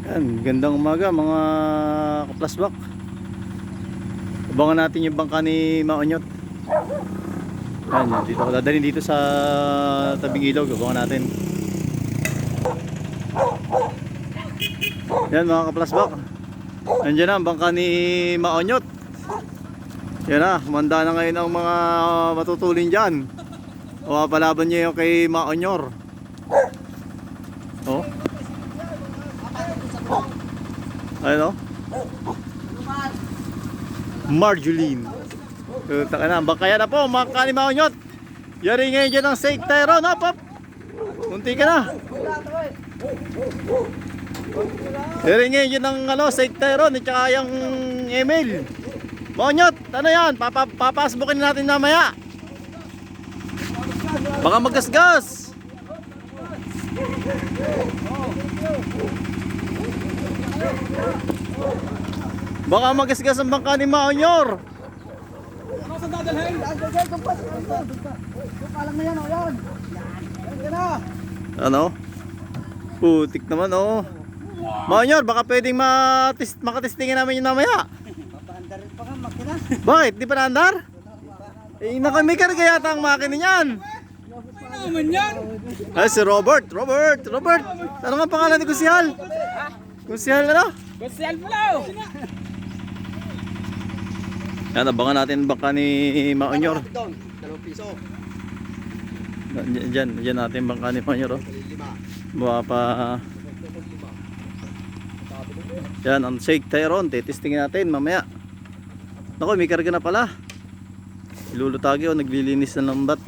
Yan, gandang umaga mga kaplasbak. Abangan natin yung bangka ni Maonyot. Yan, dito ko dadalhin dito sa tabing ilog. Abangan natin. Yan mga kaplasbak. Nandiyan na ang bangka ni Maonyot. Yan na, humanda na ngayon ang mga matutulin dyan. O palaban niya yung kay Maonyor. Oh. Ano? Marjoline. Taka na, bangkaya na po mga kalimaonyot. Yari ngayon dyan ang Saint Tyrone. Hop, hop. Munti ka na. Yari ngayon dyan ang Saint Tyrone at saka yung Emil. Maonyot, ano yan? Papasbukin natin namaya. Baka magasgas. Baka magasgas ang bangka ni Maonyor. Ano sa dadalhin? Palang na yan, o yan. Yan na. Ano? Putik naman oh. Maonyor, baka pwedeng makatestingin namin yung namaya. Papaandarin pa ka, makina. Bakit? Di pa naandar? Eh, may karga yata ang makina niyan. Ano naman yan? Ay, si Robert. Robert. Ano nga pangalan ni Kusihal? Kusihal ano? Gusto pala o. Yan, abangan natin ang bangka ni Maonyor. Dalawang piso. Diyan natin ang bangka ni Maonyor. Oh. Buha pa. Yan, ang Saint Tyrone. Titistingin natin mamaya. Naku, may karga na pala. Ilulutagi o, naglilinis na ng bat.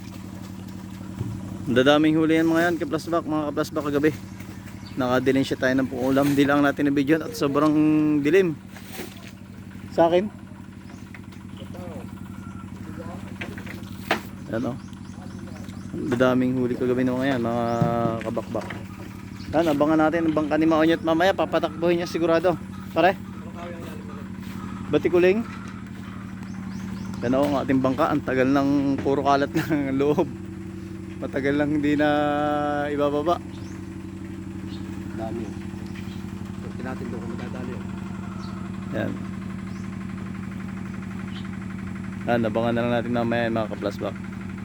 Ang dadaming huli yan mga yan, mga kaplasbak kagabi. Nakadilin siya tayo ng ulam. Di lang natin na video at sobrang dilim. Sa akin. Yan o. Ang dadaming huli kagabi ng mga yan, mga kabakbak. Yan, abangan natin ang bangka ni Maonyot mamaya. Papatakbuhin niya sigurado. Pare? Batikuling? Yan o, ang ating bangka. Ang tagal ng puro kalat ng loob. Matagal lang hindi na ibababa. Dami. Pagkin natin doon kung magdadali. Yan. Yan, abangan na lang natin mamaya mga kaplasbak.